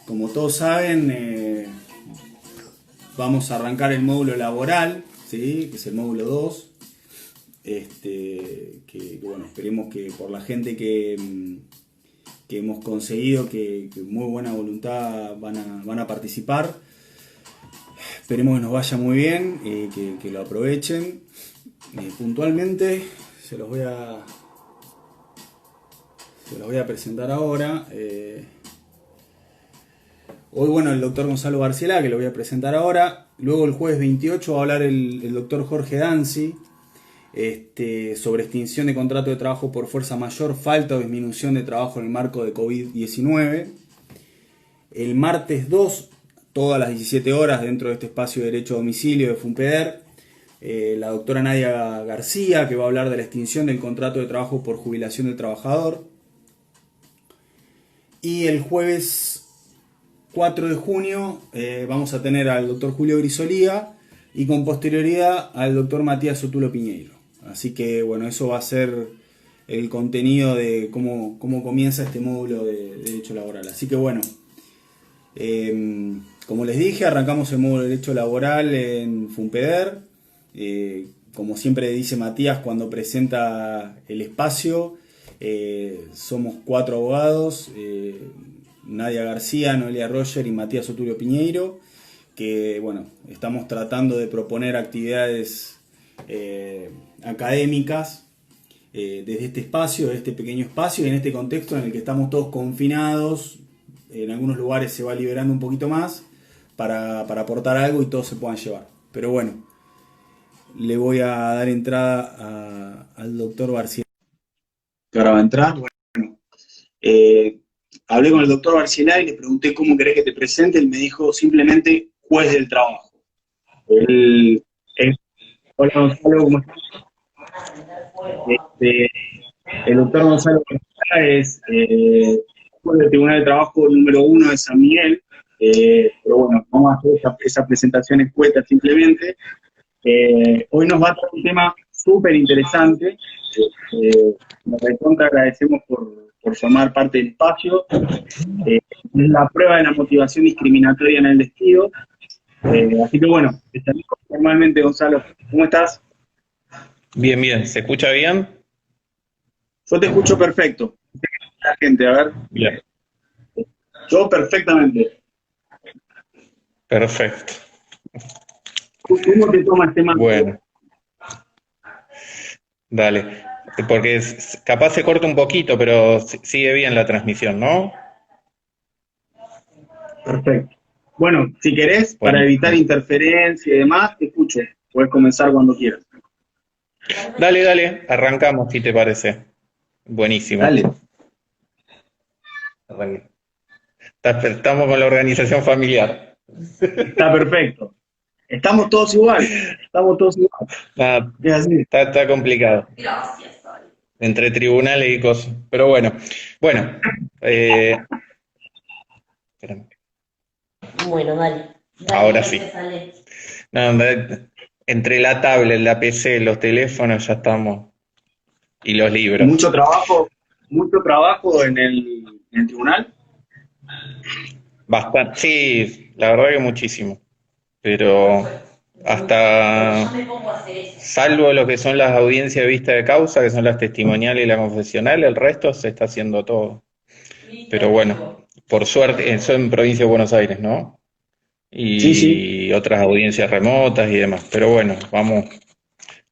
como todos saben, vamos a arrancar el módulo laboral, ¿sí? Que es el módulo 2. Bueno, esperemos que por la gente que hemos conseguido, que muy buena voluntad van a participar. Esperemos que nos vaya muy bien, que lo aprovechen. Puntualmente se los voy a presentar ahora. Hoy, bueno, el doctor Gonzalo Barciela, que lo voy a presentar ahora. Luego el jueves 28 va a hablar el doctor Jorge Danzi sobre extinción de contrato de trabajo por fuerza mayor, falta o disminución de trabajo en el marco de COVID-19. El martes 2, todas las 17 horas, dentro de este espacio de derecho a domicilio de FUNPEDER, la doctora Nadia García, que va a hablar de la extinción del contrato de trabajo por jubilación del trabajador. Y el jueves 4 de junio vamos a tener al doctor Julio Grisolía y con posterioridad al doctor Matías Sotulo Piñeiro. Así que bueno, eso va a ser el contenido de cómo comienza este módulo de derecho laboral. Así que bueno, como les dije, arrancamos el módulo de derecho laboral en FUNPEDER. Como siempre dice Matías cuando presenta el espacio, somos 4 abogados, Nadia García, Noelia Roger y Matías Soturio Piñeiro, que bueno, estamos tratando de proponer actividades académicas desde este espacio, desde este pequeño espacio y en este contexto en el que estamos todos confinados. En algunos lugares se va liberando un poquito más para aportar algo y todos se puedan llevar. Pero bueno, le voy a dar entrada al doctor Barciela. Que ahora va a entrar. Bueno, hablé con el doctor Barciela y le pregunté cómo querés que te presente. Él me dijo simplemente juez del trabajo. Él, él- Hola Gonzalo, ¿cómo estás? Este, el doctor Gonzalo Barciela es juez del Tribunal de Trabajo número 1 de San Miguel. Pero bueno, vamos a hacer esa presentación escueta simplemente. Hoy nos va a traer un tema súper interesante. Nos recontra agradecemos por formar parte del espacio. Es la prueba de la motivación discriminatoria en el despido. Así que bueno, estaremos formalmente, Gonzalo. ¿Cómo estás? Bien, bien. ¿Se escucha bien? Yo te escucho perfecto. La gente, a ver. Bien, Yo perfectamente. perfecto. ¿Cómo te toma el tema? Bueno, dale. Porque capaz se corta un poquito, pero sigue bien la transmisión, ¿no? Perfecto. Bueno, si querés, para evitar Buenísimo. interferencia y demás, te escucho. Puedes comenzar cuando quieras. Dale, dale. Arrancamos, si te parece. Buenísimo. Dale. Arranque. Estamos con la organización familiar. Está perfecto. Estamos todos igual. Estamos todos igual. Nada, Es así. está complicado. Entre tribunales y cosas. Pero bueno. Bueno. Espérame. Bueno, dale. Dale, Ahora sí. entonces sale. No, entre la tablet, la PC, los teléfonos ya estamos. Y los libros. Mucho trabajo en el tribunal. Bastante, sí, la verdad que muchísimo. Pero hasta, Yo me pongo a hacer eso. salvo lo que son las audiencias de vista de causa, que son las testimoniales y la confesional, el resto se está haciendo todo. Pero Listo, bueno, chico. por suerte, eso en provincia de Buenos Aires, ¿no? Sí, sí. Y otras audiencias remotas y demás. Pero bueno, vamos,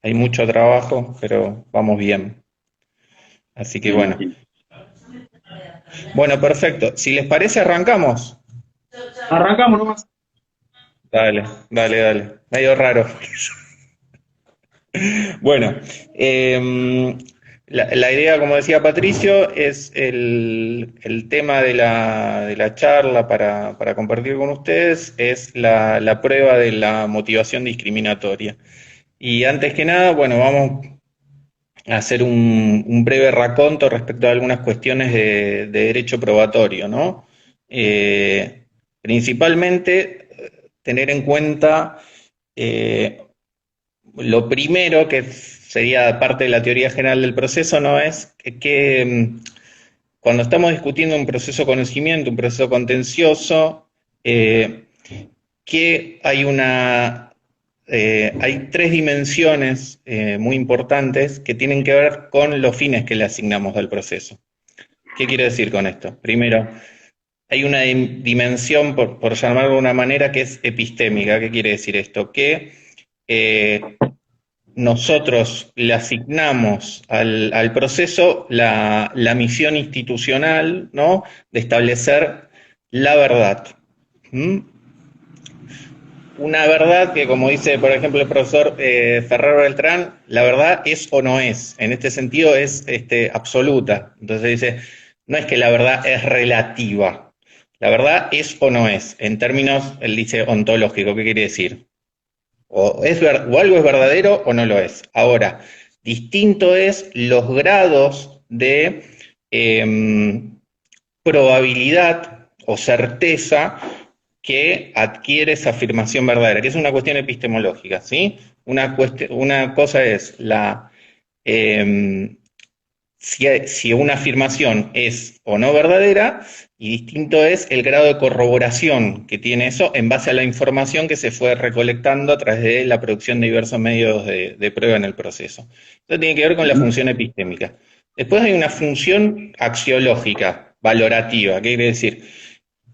hay mucho trabajo, pero vamos bien. Así que Me bueno. imagino. Bueno, perfecto. Si les parece, arrancamos. Arrancamos nomás. Dale, dale, dale. Medio raro. Bueno, la idea, como decía Patricio, es el tema de la charla para compartir con ustedes, es la prueba de la motivación discriminatoria. Y antes que nada, bueno, vamos a hacer un breve raconto respecto a algunas cuestiones de derecho probatorio, ¿no? Principalmente, tener en cuenta eh, lo primero, que sería parte de la teoría general del proceso, no es cuando estamos discutiendo un proceso de conocimiento, un proceso contencioso, que hay tres dimensiones muy importantes que tienen que ver con los fines que le asignamos al proceso. ¿Qué quiero decir con esto? Primero, hay una dimensión, por llamarlo de una manera, que es epistémica. ¿Qué quiere decir esto? Que nosotros le asignamos al proceso la misión institucional, ¿no?, de establecer la verdad. Una verdad que, como dice, por ejemplo, el profesor Ferrer Beltrán, la verdad es o no es. En este sentido es absoluta. Entonces dice, no es que la verdad es relativa. La verdad es o no es. En términos, él dice, ontológico. ¿Qué quiere decir? O algo es verdadero o no lo es. Ahora, distinto es los grados de probabilidad o certeza que adquiere esa afirmación verdadera, que es una cuestión epistemológica, ¿sí? Una cosa es si una afirmación es o no verdadera, y distinto es el grado de corroboración que tiene eso en base a la información que se fue recolectando a través de la producción de diversos medios de prueba en el proceso. Esto tiene que ver con la función epistémica. Después hay una función axiológica, valorativa. ¿Qué quiere decir?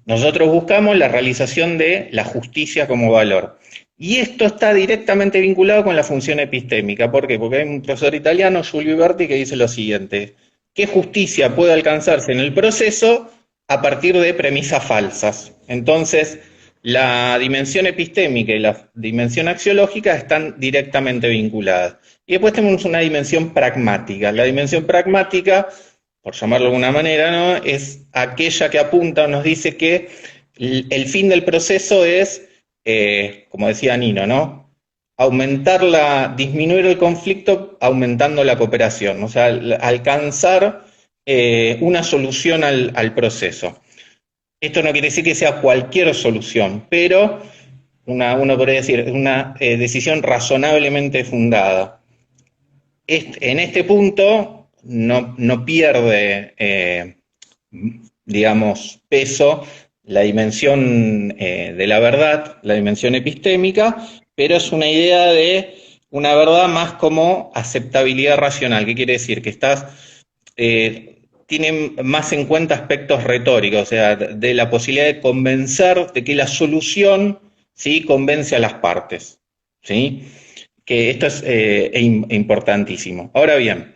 Nosotros buscamos la realización de la justicia como valor. Y esto está directamente vinculado con la función epistémica. ¿Por qué? Porque hay un profesor italiano, Giulio Iberti, que dice lo siguiente: ¿qué justicia puede alcanzarse en el proceso a partir de premisas falsas? Entonces, la dimensión epistémica y la dimensión axiológica están directamente vinculadas. Y después tenemos una dimensión pragmática. La dimensión pragmática, por llamarlo de alguna manera, ¿no?, es aquella que apunta o nos dice que el fin del proceso es, como decía Nino, ¿no?, disminuir el conflicto aumentando la cooperación, o sea, alcanzar una solución al proceso. Esto no quiere decir que sea cualquier solución, pero uno podría decir, una decisión razonablemente fundada. En este punto no pierde, digamos, peso la dimensión de la verdad, la dimensión epistémica, pero es una idea de una verdad más como aceptabilidad racional. ¿Qué quiere decir? Que tiene más en cuenta aspectos retóricos, o sea, de la posibilidad de convencer de que la solución, ¿sí?, convence a las partes, ¿sí? Que esto es importantísimo. Ahora bien,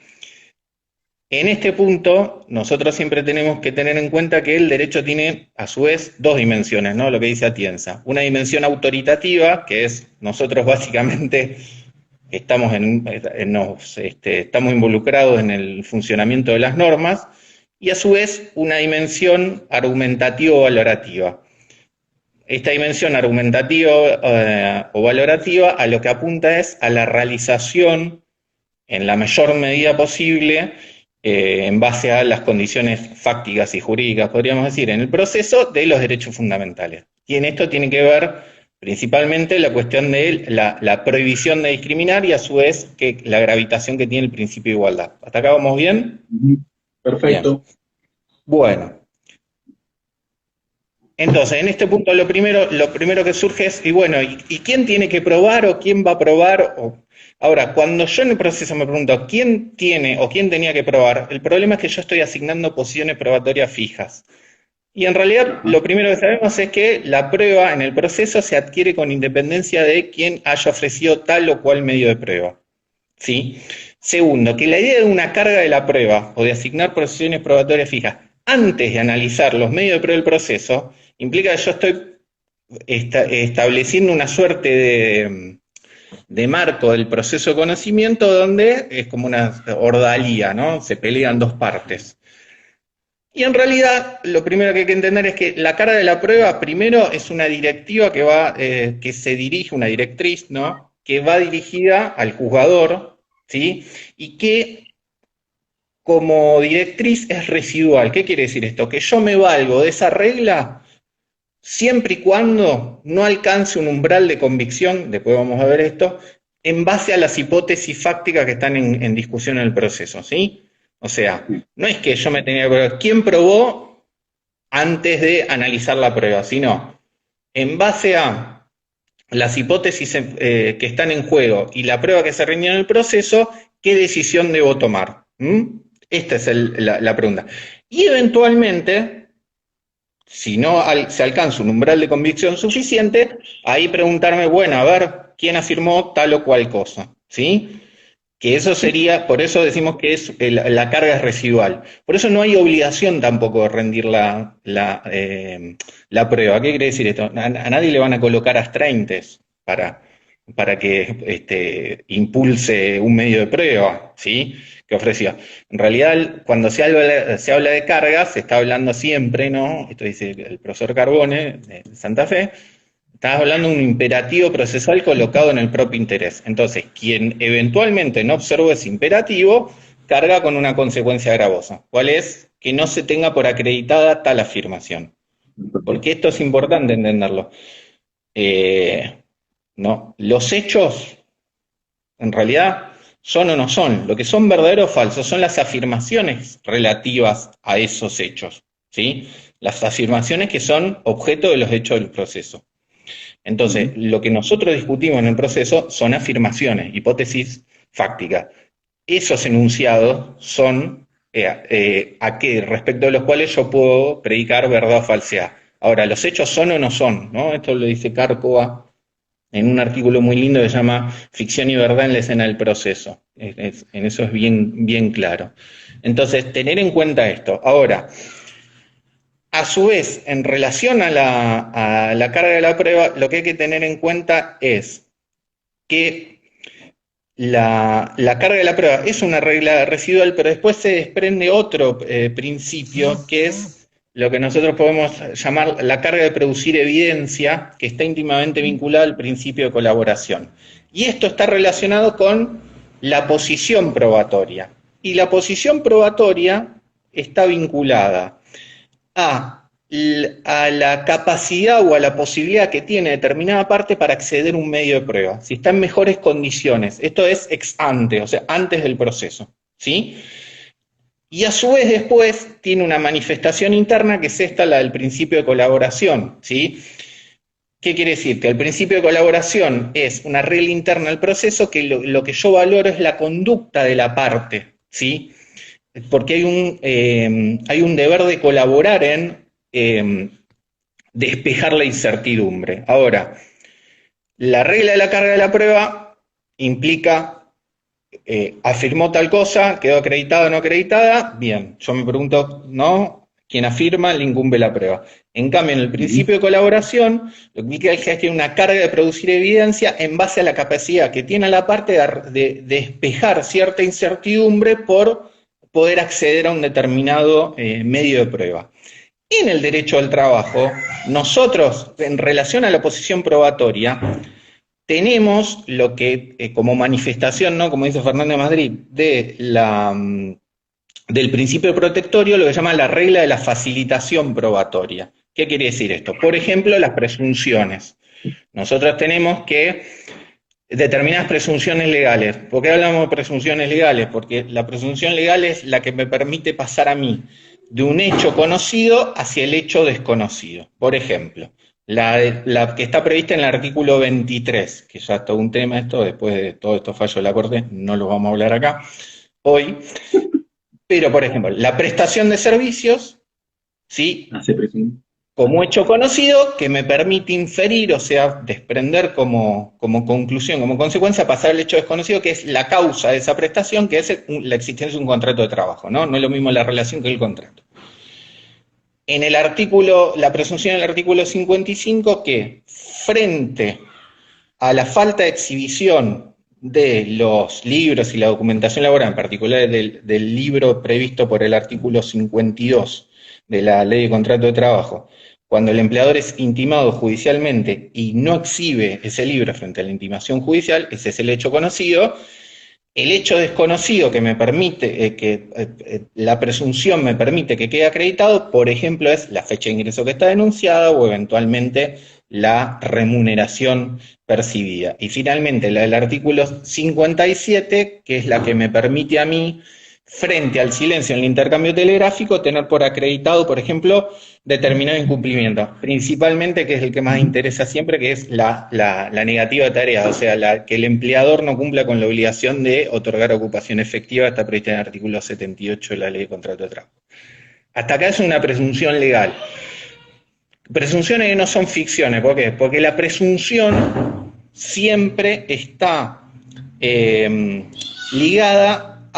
en este punto, nosotros siempre tenemos que tener en cuenta que el derecho tiene, a su vez, dos dimensiones, ¿no? Lo que dice Atienza. Una dimensión autoritativa, que es, nosotros básicamente estamos involucrados en el funcionamiento de las normas, y a su vez una dimensión argumentativo-valorativa. Esta dimensión argumentativa o valorativa a lo que apunta es a la realización en la mayor medida posible, en base a las condiciones fácticas y jurídicas, podríamos decir, en el proceso de los derechos fundamentales. Y en esto tiene que ver principalmente la cuestión de la prohibición de discriminar y a su vez la gravitación que tiene el principio de igualdad. ¿Hasta acá vamos bien? Perfecto. Bien. Bueno. Entonces, en este punto lo primero que surge es, ¿y quién tiene que probar o quién va a probar? Ahora, cuando yo en el proceso me pregunto quién tiene o quién tenía que probar, el problema es que yo estoy asignando posiciones probatorias fijas. Y en realidad lo primero que sabemos es que la prueba en el proceso se adquiere con independencia de quién haya ofrecido tal o cual medio de prueba, ¿sí? Segundo, que la idea de una carga de la prueba o de asignar posiciones probatorias fijas antes de analizar los medios de prueba del proceso implica que yo estoy estableciendo una suerte de marco del proceso de conocimiento donde es como una ordalía, ¿no? Se pelean dos partes. Y en realidad, lo primero que hay que entender es que la carga de la prueba, primero, es una directiva que se dirige, una directriz, ¿no?, que va dirigida al juzgador, ¿sí?, y que como directriz es residual. ¿Qué quiere decir esto? Que yo me valgo de esa regla siempre y cuando no alcance un umbral de convicción, después vamos a ver esto, en base a las hipótesis fácticas que están en discusión en el proceso, ¿sí? O sea, no es que yo me tenía que probar, ¿quién probó antes de analizar la prueba? Sino, en base a las hipótesis que están en juego y la prueba que se rindió en el proceso, ¿qué decisión debo tomar? Esta es la pregunta. Y eventualmente, si no se alcanza un umbral de convicción suficiente, ahí preguntarme, bueno, a ver, ¿quién afirmó tal o cual cosa? ¿Sí? Que eso sería, por eso decimos que es la carga es residual. Por eso no hay obligación tampoco de rendir la prueba. ¿Qué quiere decir esto? A nadie le van a colocar astraintes para que impulse un medio de prueba, ¿sí? Que ofreció. En realidad, cuando se habla de cargas, se está hablando siempre, ¿no? Esto dice el profesor Carbone de Santa Fe. Estás hablando de un imperativo procesal colocado en el propio interés. Entonces, quien eventualmente no observó ese imperativo, carga con una consecuencia gravosa. ¿Cuál es? Que no se tenga por acreditada tal afirmación. Porque esto es importante entenderlo. No, los hechos, en realidad, son o no son. Lo que son verdaderos o falsos son las afirmaciones relativas a esos hechos, ¿sí? Las afirmaciones que son objeto de los hechos del proceso. Entonces, lo que nosotros discutimos en el proceso son afirmaciones, hipótesis fácticas. Esos enunciados son respecto de los cuales yo puedo predicar verdad o falsedad. Ahora, ¿los hechos son o no son? ¿No? Esto lo dice Cárcova en un artículo muy lindo que se llama Ficción y verdad en la escena del proceso. En eso es bien claro. Entonces, tener en cuenta esto. Ahora, a su vez, en relación a la carga de la prueba, lo que hay que tener en cuenta es que la carga de la prueba es una regla residual, pero después se desprende otro principio, que es lo que nosotros podemos llamar la carga de producir evidencia, que está íntimamente vinculada al principio de colaboración. Y esto está relacionado con la posición probatoria. Y la posición probatoria está vinculada a la capacidad o a la posibilidad que tiene determinada parte para acceder a un medio de prueba, si está en mejores condiciones. Esto es ex ante, o sea, antes del proceso, ¿sí? Y a su vez después tiene una manifestación interna que es esta, la del principio de colaboración, ¿sí? ¿Qué quiere decir? Que el principio de colaboración es una regla interna del proceso que lo que yo valoro es la conducta de la parte, ¿sí? Porque hay un deber de colaborar en despejar la incertidumbre. Ahora, la regla de la carga de la prueba implica, afirmó tal cosa, quedó acreditada o no acreditada, bien, yo me pregunto, ¿no? Quien afirma le incumbe la prueba. En cambio, en el principio de colaboración, lo que implica es que hay una carga de producir evidencia en base a la capacidad que tiene la parte de despejar cierta incertidumbre por poder acceder a un determinado medio de prueba. En el derecho al trabajo, nosotros, en relación a la posición probatoria, tenemos lo que, como manifestación, ¿no? Como dice Fernández Madrid, del principio protectorio, lo que se llama la regla de la facilitación probatoria. ¿Qué quiere decir esto? Por ejemplo, las presunciones. Nosotros tenemos que determinadas presunciones legales. ¿Por qué hablamos de presunciones legales? Porque la presunción legal es la que me permite pasar a mí de un hecho conocido hacia el hecho desconocido. Por ejemplo, la que está prevista en el artículo 23, que ya es todo un tema esto, después de todos estos fallos de la Corte, no los vamos a hablar acá hoy. Pero, por ejemplo, la prestación de servicios, ¿sí? Como hecho conocido, que me permite inferir, o sea, desprender como conclusión, como consecuencia, pasar al hecho desconocido, que es la causa de esa prestación, que es la existencia de un contrato de trabajo, ¿no? No es lo mismo la relación que el contrato. En el artículo, la presunción del artículo 55, que frente a la falta de exhibición de los libros y la documentación laboral, en particular del libro previsto por el artículo 52 de la Ley de Contrato de Trabajo, cuando el empleador es intimado judicialmente y no exhibe ese libro frente a la intimación judicial, ese es el hecho conocido. El hecho desconocido que me permite, la presunción me permite que quede acreditado, por ejemplo, es la fecha de ingreso que está denunciada o eventualmente la remuneración percibida. Y finalmente la del artículo 57, que es la que me permite a mí frente al silencio en el intercambio telegráfico, tener por acreditado, por ejemplo, determinado incumplimiento, principalmente, que es el que más interesa siempre, que es la negativa de tareas, o sea, que el empleador no cumpla con la obligación de otorgar ocupación efectiva, está prevista en el artículo 78 de la Ley de Contrato de Trabajo. Hasta acá es una presunción legal. Presunciones que no son ficciones, ¿por qué? Porque la presunción siempre está ligada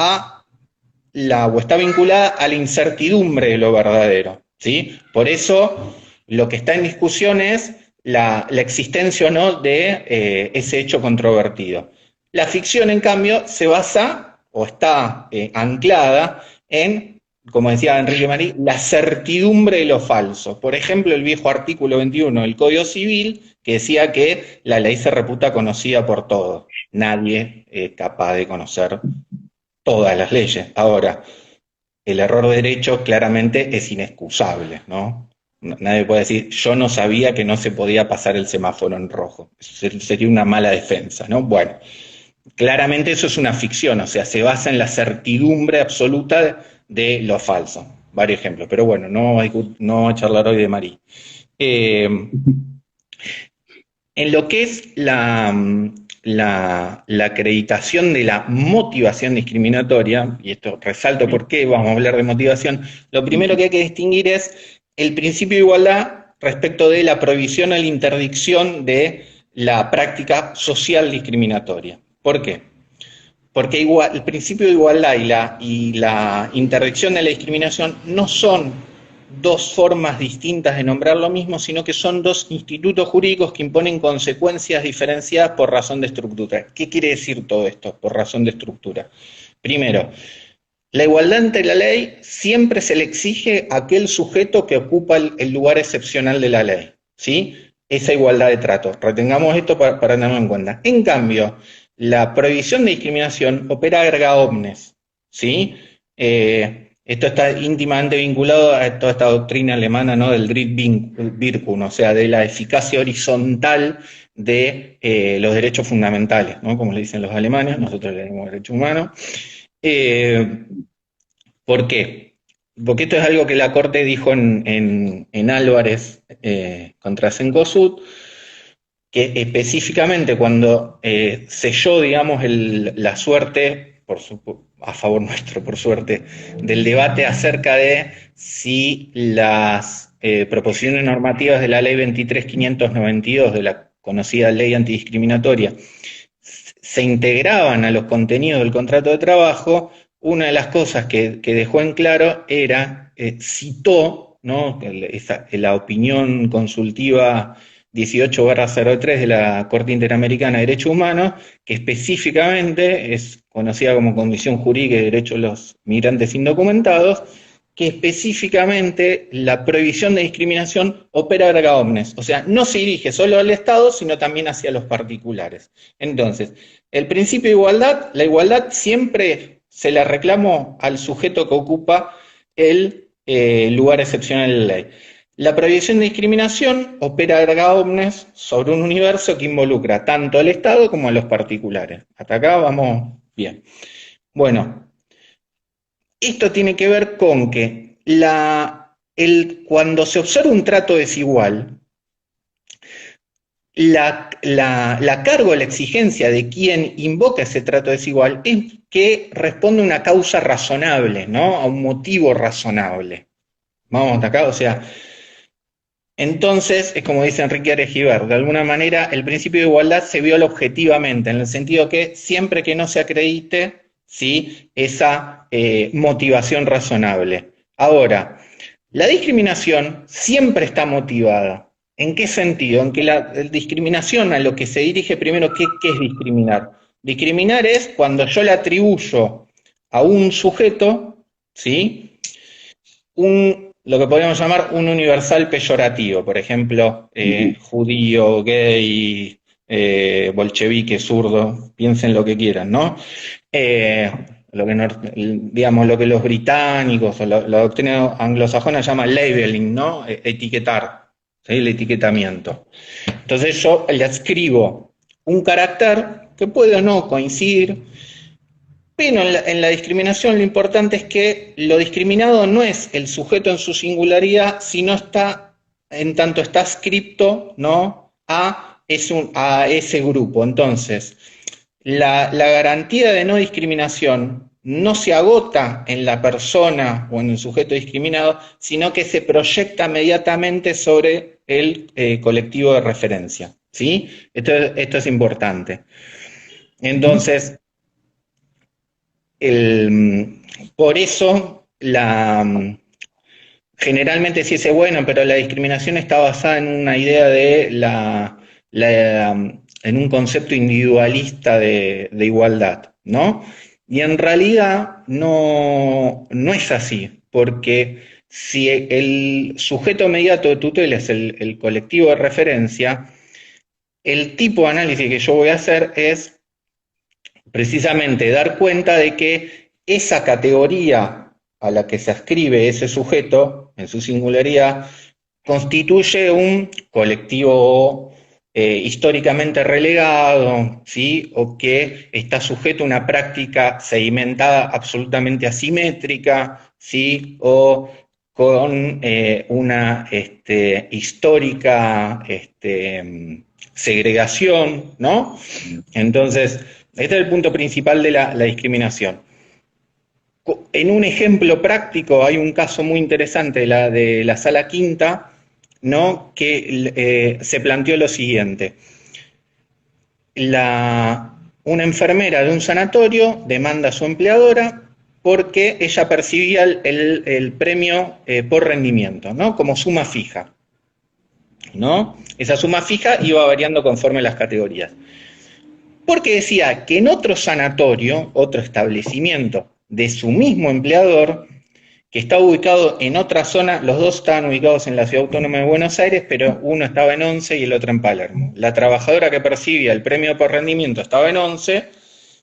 o está vinculada a la incertidumbre de lo verdadero, ¿sí? Por eso lo que está en discusión es la existencia o no de ese hecho controvertido. La ficción, en cambio, se basa o está anclada en, como decía Enrique Marí, la certidumbre de lo falso. Por ejemplo, el viejo artículo 21 del Código Civil, que decía que la ley se reputa conocida por todos. Nadie es capaz de conocer todas las leyes. Ahora, el error de derecho claramente es inexcusable, ¿no? Nadie puede decir, yo no sabía que no se podía pasar el semáforo en rojo. Sería una mala defensa, ¿no? Bueno, claramente eso es una ficción, o sea, se basa en la certidumbre absoluta de lo falso. Varios ejemplos, pero bueno, no vamos a charlar hoy de Marí. En lo que es la acreditación de la motivación discriminatoria, y esto resalto por qué vamos a hablar de motivación, lo primero que hay que distinguir es el principio de igualdad respecto de la prohibición o la interdicción de la práctica social discriminatoria. ¿Por qué? Porque el principio de igualdad y la interdicción de la discriminación no son dos formas distintas de nombrar lo mismo, sino que son dos institutos jurídicos que imponen consecuencias diferenciadas por razón de estructura. ¿Qué quiere decir todo esto por razón de estructura? Primero, la igualdad ante la ley siempre se le exige a aquel sujeto que ocupa el lugar excepcional de la ley, ¿sí? Esa igualdad de trato. Retengamos esto para tenerlo en cuenta. En cambio, la prohibición de discriminación opera erga omnes, ¿sí? Esto está íntimamente vinculado a toda esta doctrina alemana, ¿no? Del Drittwirkung, o sea, de la eficacia horizontal de los derechos fundamentales, ¿no? Como le dicen los alemanes, nosotros le decimos derechos humanos. ¿Por qué? Porque esto es algo que la Corte dijo en Álvarez contra Cencosud, que específicamente cuando selló, digamos, la suerte, a favor nuestro, por suerte, del debate acerca de si las proposiciones normativas de la Ley 23.592, de la conocida Ley Antidiscriminatoria, se integraban a los contenidos del contrato de trabajo. Una de las cosas que dejó en claro era, citó, ¿no?, la opinión consultiva 18/03 de la Corte Interamericana de Derechos Humanos, que específicamente es conocida como Condición Jurídica y Derechos de los Migrantes Indocumentados, que específicamente la prohibición de discriminación opera erga omnes, o sea, no se dirige solo al Estado, sino también hacia los particulares. Entonces, el principio de igualdad, la igualdad siempre se la reclamó al sujeto que ocupa el lugar excepcional de la ley. La prohibición de discriminación opera erga omnes sobre un universo que involucra tanto al Estado como a los particulares. Hasta acá vamos bien. Bueno, esto tiene que ver con que cuando se observa un trato desigual, la carga o la exigencia de quien invoca ese trato desigual es que responde a una causa razonable, ¿no? A un motivo razonable. Vamos hasta acá, o sea, entonces, es como dice Enrique Arejiber, de alguna manera el principio de igualdad se viola objetivamente, en el sentido que siempre que no se acredite, ¿sí?, esa motivación razonable. Ahora, la discriminación siempre está motivada. ¿En qué sentido? En que la discriminación a lo que se dirige primero, ¿qué es discriminar? Discriminar es cuando yo le atribuyo a un sujeto, ¿sí?, lo que podríamos llamar un universal peyorativo, por ejemplo, judío, gay, bolchevique, zurdo, piensen lo que quieran, ¿no? Lo que los británicos o la doctrina anglosajona llama labeling, ¿no? Etiquetar, ¿sí?, el etiquetamiento. Entonces yo le adscribo un carácter que puede o no coincidir Pero en la discriminación lo importante es que lo discriminado no es el sujeto en su singularidad, sino en tanto está adscripto, ¿no?, a ese grupo. Entonces, la garantía de no discriminación no se agota en la persona o en el sujeto discriminado, sino que se proyecta inmediatamente sobre el colectivo de referencia, ¿sí? Esto es importante. Entonces, por eso generalmente se dice, bueno, pero la discriminación está basada en una idea de en un concepto individualista de igualdad, ¿no? Y en realidad no es así, porque si el sujeto inmediato de tutela es el colectivo de referencia, el tipo de análisis que yo voy a hacer es precisamente dar cuenta de que esa categoría a la que se ascribe ese sujeto en su singularidad constituye un colectivo históricamente relegado, ¿sí?, o que está sujeto a una práctica sedimentada absolutamente asimétrica, ¿sí?, o con una histórica segregación, ¿no? Entonces, este es el punto principal de la discriminación. En un ejemplo práctico hay un caso muy interesante de la Sala Quinta, ¿no?, que se planteó lo siguiente. Una enfermera de un sanatorio demanda a su empleadora porque ella percibía el premio por rendimiento, ¿no?, como suma fija, ¿no? Esa suma fija iba variando conforme las categorías. Porque decía que en otro sanatorio, otro establecimiento de su mismo empleador, que estaba ubicado en otra zona, los dos estaban ubicados en la Ciudad Autónoma de Buenos Aires, pero uno estaba en Once y el otro en Palermo. La trabajadora que percibía el premio por rendimiento estaba en Once,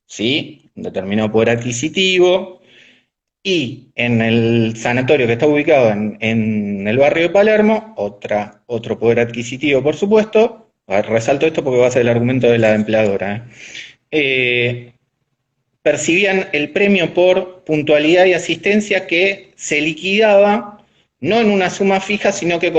¿sí?, un determinado poder adquisitivo, y en el sanatorio que estaba ubicado en el barrio de Palermo, otro poder adquisitivo, por supuesto. Resalto esto porque va a ser el argumento de la empleadora. Percibían el premio por puntualidad y asistencia que se liquidaba no en una suma fija, sino que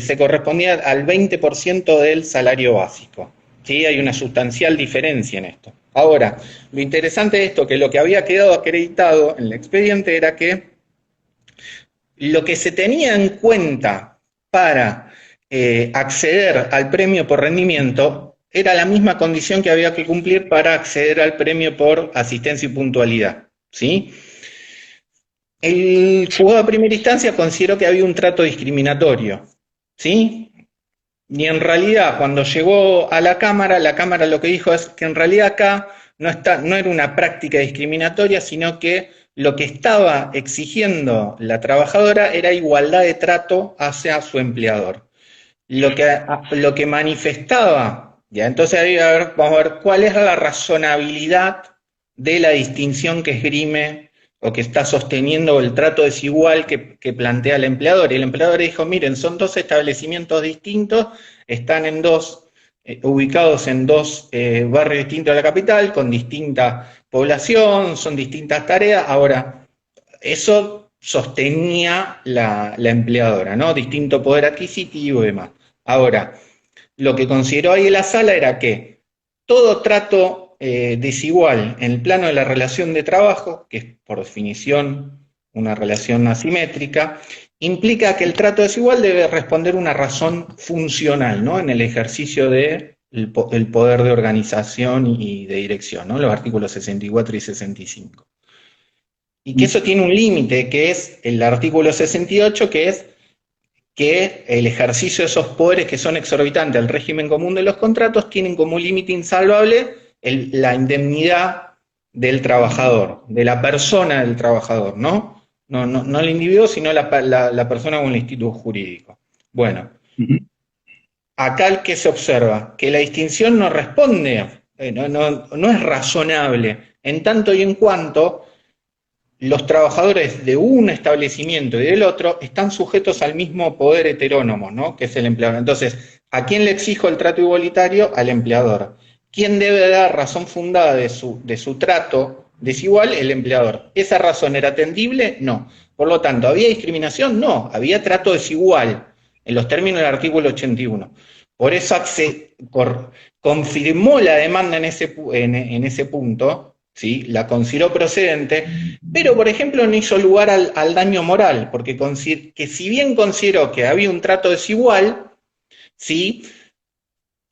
se correspondía al 20% del salario básico. ¿Sí? Hay una sustancial diferencia en esto. Ahora, lo interesante de esto, que lo que había quedado acreditado en el expediente era que lo que se tenía en cuenta para acceder al premio por rendimiento era la misma condición que había que cumplir para acceder al premio por asistencia y puntualidad, ¿sí? El juzgado de primera instancia consideró que había un trato discriminatorio, ¿sí? Y en realidad, cuando llegó a la Cámara lo que dijo es que en realidad acá no era una práctica discriminatoria, sino que lo que estaba exigiendo la trabajadora era igualdad de trato hacia su empleador. Lo que manifestaba, ya, entonces vamos a ver cuál es la razonabilidad de la distinción que esgrime o que está sosteniendo el trato desigual que plantea el empleador. Y el empleador dijo, miren, son dos establecimientos distintos, están ubicados en dos barrios distintos de la capital, con distinta población, son distintas tareas. Ahora, eso sostenía la empleadora, ¿no? Distinto poder adquisitivo y demás. Ahora, lo que consideró ahí la sala era que todo trato desigual en el plano de la relación de trabajo, que es por definición una relación asimétrica, implica que el trato desigual debe responder una razón funcional, ¿no?, en el ejercicio del poder de organización y de dirección, ¿no?, los artículos 64 y 65. Y que eso tiene un límite, que es el artículo 68, que es que el ejercicio de esos poderes que son exorbitantes al régimen común de los contratos tienen como límite insalvable la indemnidad del trabajador, de la persona del trabajador, ¿no? No el individuo, sino la persona o el instituto jurídico. Bueno, acá que se observa que la distinción no responde, no es razonable, en tanto y en cuanto los trabajadores de un establecimiento y del otro están sujetos al mismo poder heterónomo, ¿no?, que es el empleador. Entonces, ¿a quién le exijo el trato igualitario? Al empleador. ¿Quién debe dar razón fundada de su trato desigual el empleador. ¿Esa razón era atendible? No. Por lo tanto, ¿había discriminación? No, había trato desigual en los términos del artículo 81. Por eso confirmó la demanda en ese punto, ¿sí? La consideró procedente, pero por ejemplo no hizo lugar al daño moral, porque que si bien consideró que había un trato desigual, ¿sí?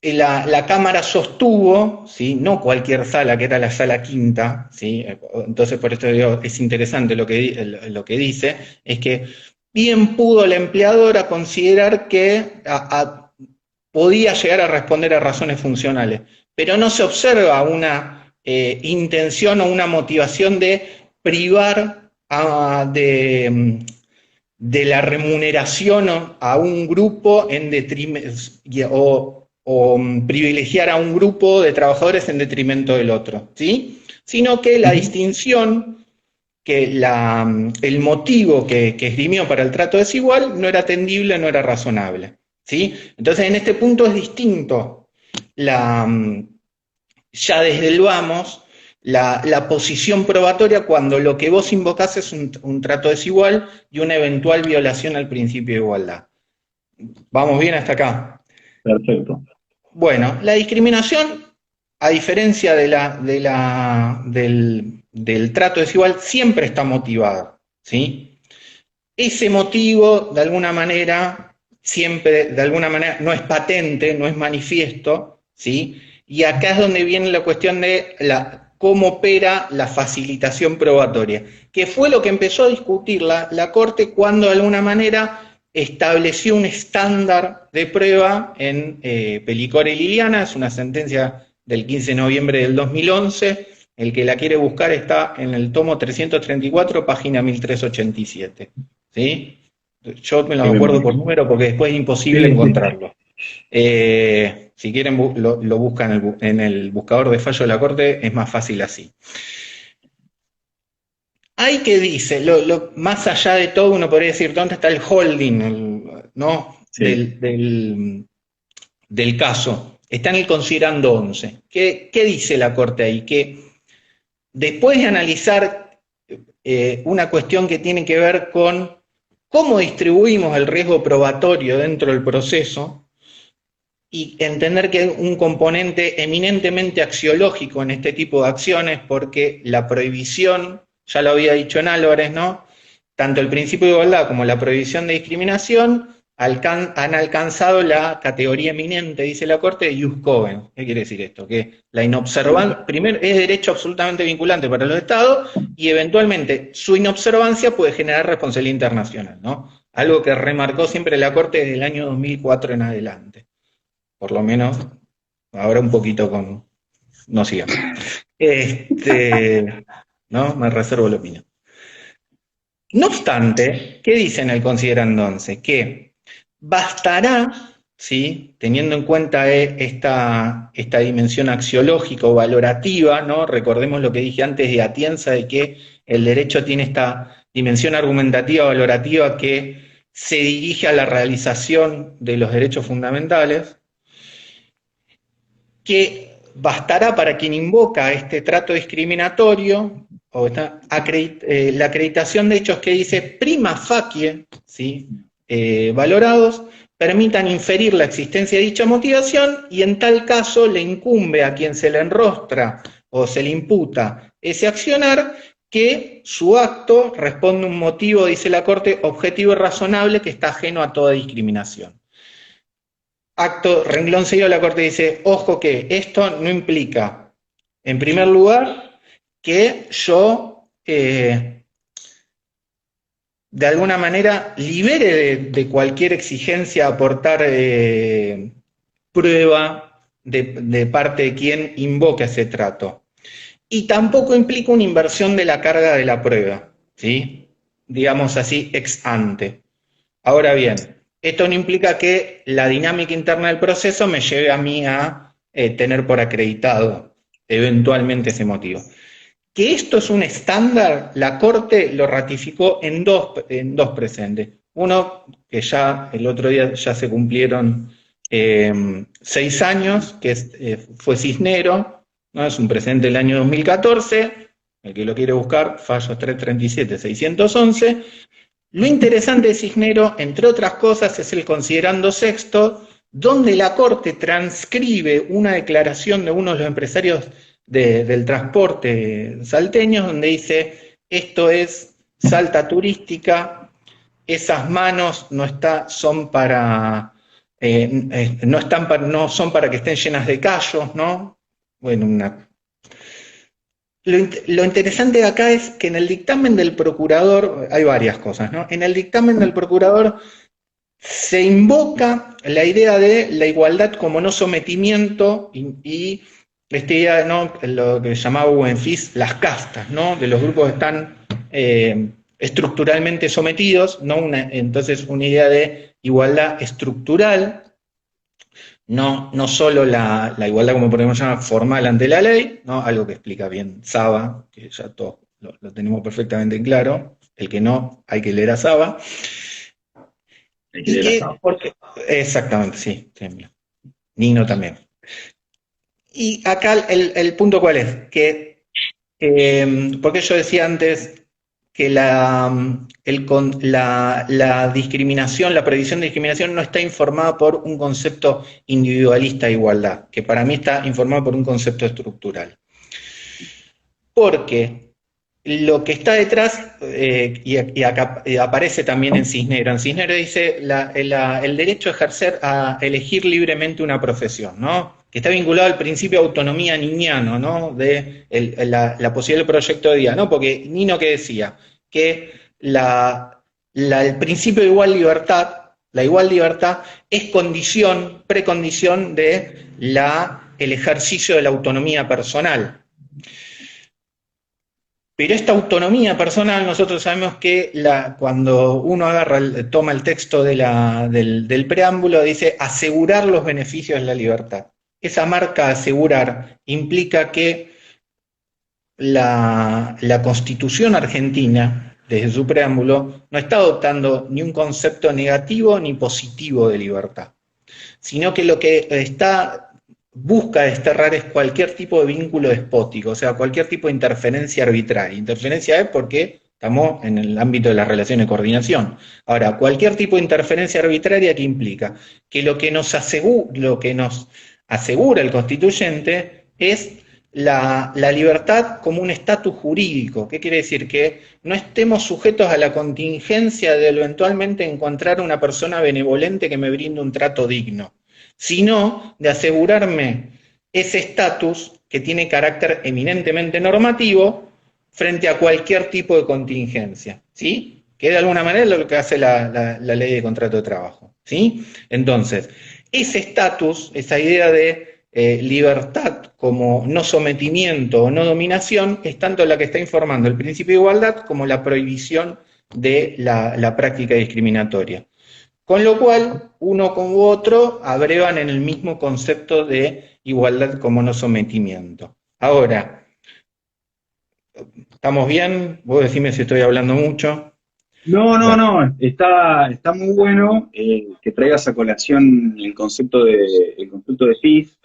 La Cámara sostuvo, ¿sí? No cualquier sala, que era la sala quinta, ¿sí? Entonces por esto digo, es interesante lo que dice, es que bien pudo la empleadora considerar que podía llegar a responder a razones funcionales, pero no se observa una intención o una motivación de privar de la remuneración a un grupo en o privilegiar a un grupo de trabajadores en detrimento del otro, ¿sí? Sino que la distinción, que el motivo que esgrimió para el trato desigual no era atendible, no era razonable, ¿sí? Entonces en este punto es distinto ya desde el vamos la posición probatoria cuando lo que vos invocás es un trato desigual y una eventual violación al principio de igualdad. ¿Vamos bien hasta acá? Perfecto. Bueno, la discriminación, a diferencia del trato desigual, siempre está motivada, ¿sí? Ese motivo, de alguna manera, siempre, de alguna manera, no es patente, no es manifiesto, ¿sí? Y acá es donde viene la cuestión de cómo opera la facilitación probatoria, que fue lo que empezó a discutir la Corte cuando, de alguna manera, estableció un estándar de prueba en Pellicore y Liliana. Es una sentencia del 15 de noviembre del 2011, el que la quiere buscar está en el tomo 334, página 1387, ¿sí? Yo me lo acuerdo por número porque después es imposible encontrarlo. Si quieren lo buscan en el buscador de fallo de la Corte, es más fácil así. Hay que dice, más allá de todo, uno podría decir, ¿dónde está el holding, ¿no? Sí. Del caso? Está en el considerando 11. ¿Qué dice la Corte ahí? Que después de analizar una cuestión que tiene que ver con cómo distribuimos el riesgo probatorio dentro del proceso, y entender que es un componente eminentemente axiológico en este tipo de acciones, porque la prohibición, ya lo había dicho en Álvarez, ¿no? Tanto el principio de igualdad como la prohibición de discriminación han alcanzado la categoría eminente, dice la Corte, de ius cogens. ¿Qué quiere decir esto? Que la inobservancia, primero, es derecho absolutamente vinculante para los Estados, y eventualmente su inobservancia puede generar responsabilidad internacional, ¿no? Algo que remarcó siempre la Corte desde el año 2004 en adelante. Por lo menos, ahora un poquito con... No sigamos. ¿No? Me reservo la opinión. No obstante, ¿qué dice en el considerando 11? Que bastará, ¿sí? Teniendo en cuenta esta dimensión axiológica o valorativa, ¿no? Recordemos lo que dije antes de Atienza, de que el derecho tiene esta dimensión argumentativa valorativa que se dirige a la realización de los derechos fundamentales, que bastará para quien invoca este trato discriminatorio o la acreditación de hechos que dice prima facie, ¿sí? Valorados, permitan inferir la existencia de dicha motivación, y en tal caso le incumbe a quien se le enrostra o se le imputa ese accionar que su acto responde a un motivo, dice la Corte, objetivo y razonable que está ajeno a toda discriminación. Renglón seguido, la Corte dice, ojo que esto no implica, en primer lugar, que yo de alguna manera libere de cualquier exigencia a aportar prueba de parte de quien invoque ese trato. Y tampoco implica una inversión de la carga de la prueba, ¿sí? Digamos así, ex ante. Ahora bien, esto no implica que la dinámica interna del proceso me lleve a mí a tener por acreditado eventualmente ese motivo. Que esto es un estándar, la Corte lo ratificó en dos presentes. Uno, que ya el otro día ya se cumplieron 6 años, que fue Cisnero, ¿no? Es un precedente del año 2014, el que lo quiere buscar, fallos 337-611. Lo interesante de Cisneros, entre otras cosas, es el considerando sexto, donde la Corte transcribe una declaración de uno de los empresarios del transporte salteños, donde dice, esto es Salta turística, esas manos no son para que estén llenas de callos, ¿no? Bueno, lo interesante de acá es que en el dictamen del procurador, hay varias cosas, ¿no? En el dictamen del procurador se invoca la idea de la igualdad como no sometimiento y esta idea, ¿no? Lo que llamaba Buenfis las castas, ¿no? De los grupos que están estructuralmente sometidos, ¿no? Entonces una idea de igualdad estructural, no solo la igualdad, como podemos llamar, formal ante la ley, ¿no? Algo que explica bien Saba, que ya todos lo tenemos perfectamente claro, el que no, hay que leer a Saba. Exactamente, sí. Nino también. Y acá el punto cuál es, porque yo decía antes que la discriminación, la prohibición de discriminación no está informada por un concepto individualista de igualdad, que para mí está informado por un concepto estructural. Porque lo que está detrás, y acá aparece también en Cisneros. En Cisneros dice el derecho a elegir libremente una profesión, ¿no? Que está vinculado al principio de autonomía niñano, ¿no? De la posibilidad del proyecto de vida, ¿no? Porque Nino, ¿qué decía? Que el principio de igual libertad, la igual libertad es precondición de el ejercicio de la autonomía personal. Pero esta autonomía personal, nosotros sabemos que cuando uno toma el texto del preámbulo, dice asegurar los beneficios de la libertad. Esa marca asegurar implica que la Constitución argentina, desde su preámbulo, no está adoptando ni un concepto negativo ni positivo de libertad, sino que lo que busca desterrar es cualquier tipo de vínculo despótico, o sea, cualquier tipo de interferencia arbitraria. Interferencia es porque estamos en el ámbito de las relaciones de coordinación. Ahora, cualquier tipo de interferencia arbitraria, ¿qué implica? Que lo que nos asegura el constituyente es la libertad como un estatus jurídico. ¿Qué quiere decir? Que no estemos sujetos a la contingencia de eventualmente encontrar una persona benevolente que me brinde un trato digno, sino de asegurarme ese estatus que tiene carácter eminentemente normativo frente a cualquier tipo de contingencia, ¿sí? Que de alguna manera es lo que hace la ley de contrato de trabajo, ¿sí? Entonces, ese estatus, esa idea de libertad como no sometimiento o no dominación, es tanto la que está informando el principio de igualdad como la prohibición de la práctica discriminatoria. Con lo cual, uno como otro abrevan en el mismo concepto de igualdad como no sometimiento. Ahora, ¿estamos bien? Vos decime si estoy hablando mucho. No, está muy bueno que traigas a colación el concepto de FIS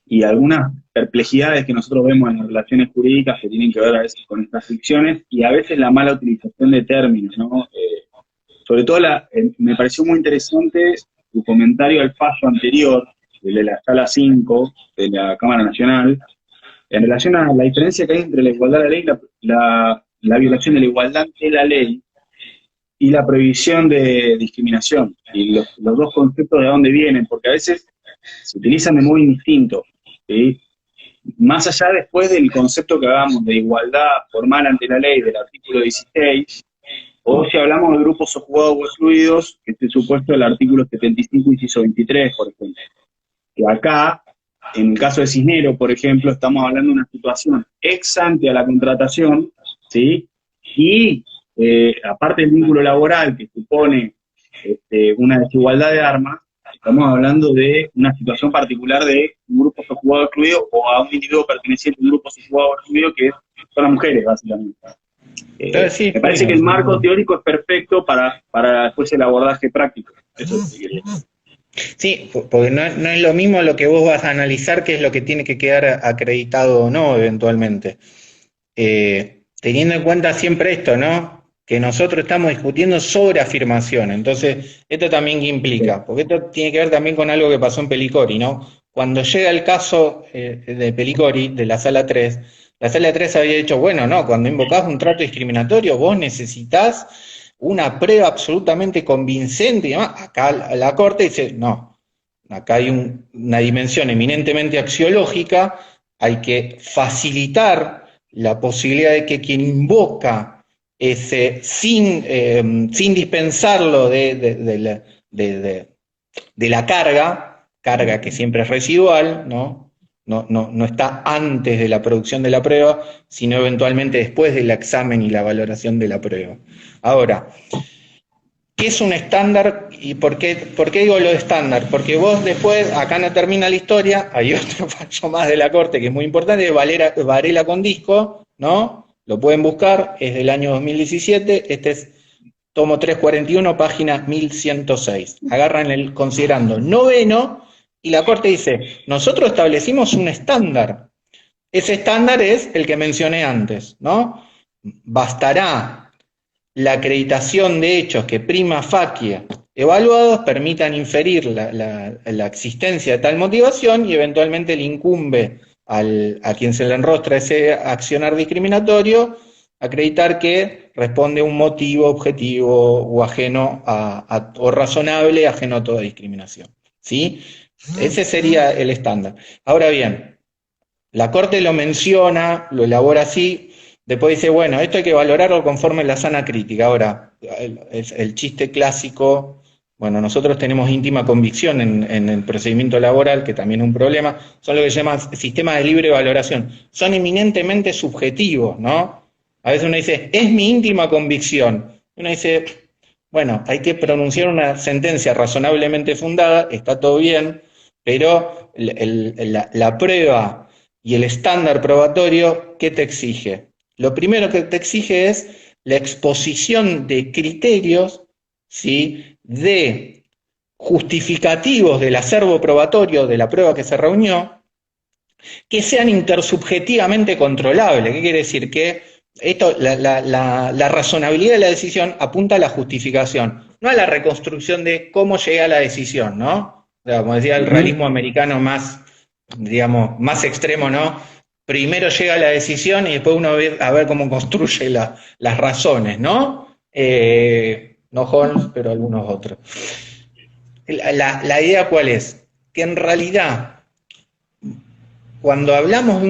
y algunas perplejidades que nosotros vemos en las relaciones jurídicas que tienen que ver a veces con estas ficciones y a veces la mala utilización de términos, ¿no? Sobre todo me pareció muy interesante tu comentario al fallo anterior, de la Sala 5 de la Cámara Nacional, en relación a la diferencia que hay entre la igualdad de la ley y la violación de la igualdad de la ley y la prohibición de discriminación, y los dos conceptos de dónde vienen, porque a veces se utilizan de modo indistinto, ¿sí? Más allá después del concepto que hagamos de igualdad formal ante la ley del artículo 16, o si hablamos de grupos subjugados o excluidos, que es el supuesto del artículo 75, inciso 23, por ejemplo. Que acá, en el caso de Cisneros, por ejemplo, estamos hablando de una situación ex ante a la contratación, ¿sí? Y aparte del vínculo laboral que supone una desigualdad de armas, estamos hablando de una situación particular de un grupo subjugado o excluido o a un individuo perteneciente a un grupo subjugado o excluido que son las mujeres, básicamente. Sí, me parece que el marco teórico es perfecto para después el abordaje práctico. Eso es lo que quería. Sí, porque no es lo mismo lo que vos vas a analizar que es lo que tiene que quedar acreditado o no eventualmente. teniendo en cuenta siempre esto, ¿no? Que nosotros estamos discutiendo sobre afirmación. Entonces, ¿esto también qué implica? Porque esto tiene que ver también con algo que pasó en Pelicori, ¿no? Cuando llega el caso de Pelicori, de la Sala 3, la Sala 3 había dicho, bueno, no, cuando invocás un trato discriminatorio, vos necesitas una prueba absolutamente convincente y demás. Acá la Corte dice, no, acá hay una dimensión eminentemente axiológica, hay que facilitar la posibilidad de que quien invoca sin dispensarlo de la carga que siempre es residual, no está antes de la producción de la prueba, sino eventualmente después del examen y la valoración de la prueba. Ahora, ¿qué es un estándar y por qué digo lo de estándar? Porque vos después, acá no termina la historia, hay otro fallo más de la Corte que es muy importante, Varela con disco, ¿no? Lo pueden buscar, es del año 2017, este es tomo 341, página 1106. Agarran considerando noveno, y la Corte dice, nosotros establecimos un estándar. Ese estándar es el que mencioné antes, ¿no? Bastará la acreditación de hechos que prima facie evaluados permitan inferir la existencia de tal motivación y eventualmente le incumbe a quien se le enrostra ese accionar discriminatorio acreditar que responde a un motivo objetivo o ajeno o razonable, ajeno a toda discriminación. ¿Sí? Ese sería el estándar. Ahora bien, la Corte lo menciona, lo elabora así, después dice, bueno, esto hay que valorarlo conforme la sana crítica. Ahora, el chiste clásico, bueno, nosotros tenemos íntima convicción en el procedimiento laboral, que también es un problema, son lo que se llama sistemas de libre valoración. Son eminentemente subjetivos, ¿no? A veces uno dice, es mi íntima convicción. Uno dice, bueno, hay que pronunciar una sentencia razonablemente fundada, está todo bien, pero la prueba y el estándar probatorio, ¿qué te exige? Lo primero que te exige es la exposición de criterios, ¿sí?, de justificativos del acervo probatorio de la prueba que se reunió, que sean intersubjetivamente controlables. ¿Qué quiere decir? Que la razonabilidad de la decisión apunta a la justificación, no a la reconstrucción de cómo llega a la decisión, ¿no? O sea, como decía el realismo americano más, digamos, más extremo, ¿no? Primero llega la decisión y después uno ve a ver cómo construye las razones, ¿no? No Holmes, pero algunos otros. La idea ¿cuál es? Que en realidad, cuando hablamos de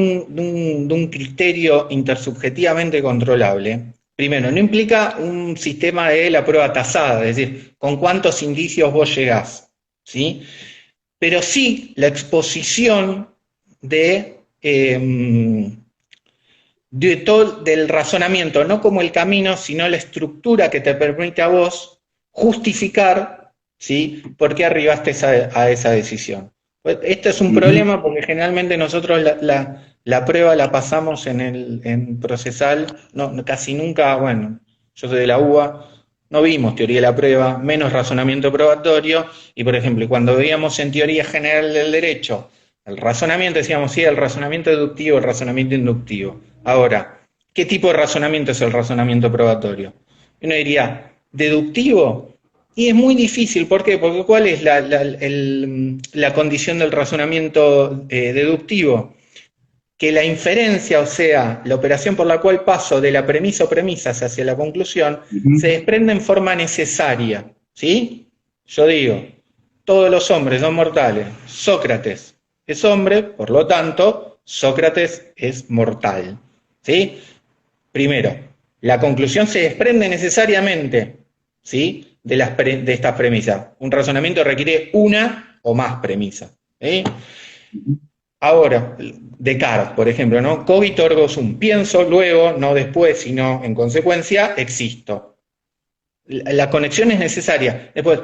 un criterio intersubjetivamente controlable, primero, no implica un sistema de la prueba tasada, es decir, con cuántos indicios vos llegás, ¿sí? Pero sí la exposición del razonamiento, no como el camino, sino la estructura que te permite a vos justificar, ¿sí?, por qué arribaste a esa decisión. Este es un problema porque generalmente nosotros la prueba la pasamos en procesal, casi nunca, bueno, yo soy de la UBA, no vimos teoría de la prueba, menos razonamiento probatorio, y por ejemplo, cuando veíamos en teoría general del derecho, el razonamiento, decíamos, sí, el razonamiento deductivo, el razonamiento inductivo. Ahora, ¿qué tipo de razonamiento es el razonamiento probatorio? Uno diría, ¿deductivo? Y es muy difícil, ¿por qué? Porque ¿cuál es la condición del razonamiento deductivo? Que la inferencia, o sea, la operación por la cual paso de la premisa o premisas hacia la conclusión, se desprende en forma necesaria, ¿sí? Yo digo, todos los hombres son mortales, Sócrates es hombre, por lo tanto, Sócrates es mortal, ¿sí? Primero, la conclusión se desprende necesariamente, ¿sí?, de estas premisas. Un razonamiento requiere una o más premisas, ¿sí? Ahora, Descartes, por ejemplo, ¿no? Cogito ergo sum, pienso, luego, no después, sino en consecuencia, existo. La conexión es necesaria. Después,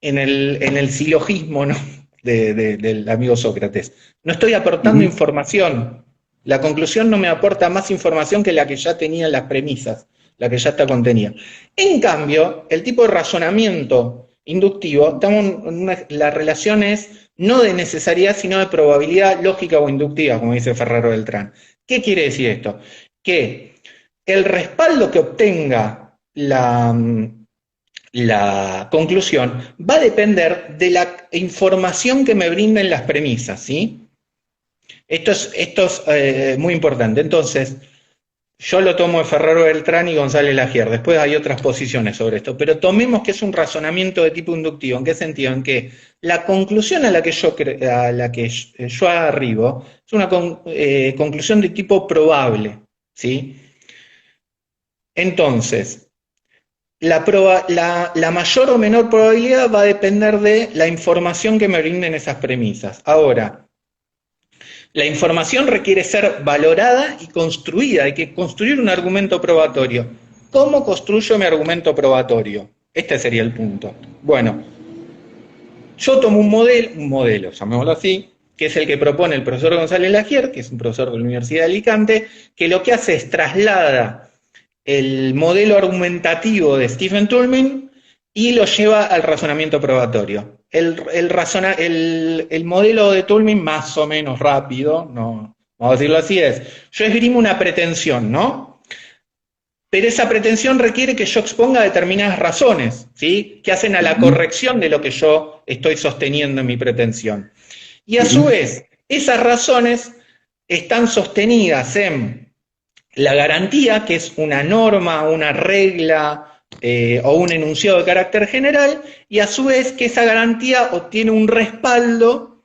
en el silogismo, ¿no?, del amigo Sócrates, no estoy aportando información. La conclusión no me aporta más información que la que ya tenía las premisas, la que ya está contenida. En cambio, el tipo de razonamiento inductivo, la relación es no de necesariedad, sino de probabilidad lógica o inductiva, como dice Ferrero Beltrán. ¿Qué quiere decir esto? Que el respaldo que obtenga la conclusión va a depender de la información que me brinden las premisas, ¿sí? Esto es muy importante. Entonces, yo lo tomo de Ferrero Beltrán y González Lagier. Después hay otras posiciones sobre esto. Pero tomemos que es un razonamiento de tipo inductivo. ¿En qué sentido? En que la conclusión a la que yo arribo es una conclusión de tipo probable, ¿sí? Entonces, la mayor o menor probabilidad va a depender de la información que me brinden esas premisas. Ahora, la información requiere ser valorada y construida. Hay que construir un argumento probatorio. ¿Cómo construyo mi argumento probatorio? Este sería el punto. Bueno, yo tomo un modelo, llamémoslo así, que es el que propone el profesor González Lagier, que es un profesor de la Universidad de Alicante, que lo que hace es traslada el modelo argumentativo de Stephen Toulmin y lo lleva al razonamiento probatorio. El modelo de Toulmin, más o menos rápido, no, vamos a decirlo así, es, yo esgrimo una pretensión, ¿no? Pero esa pretensión requiere que yo exponga determinadas razones, ¿sí? Que hacen a la corrección de lo que yo estoy sosteniendo en mi pretensión. Y a su vez, esas razones están sostenidas en la garantía, que es una norma, una regla, o un enunciado de carácter general, y a su vez que esa garantía obtiene un respaldo,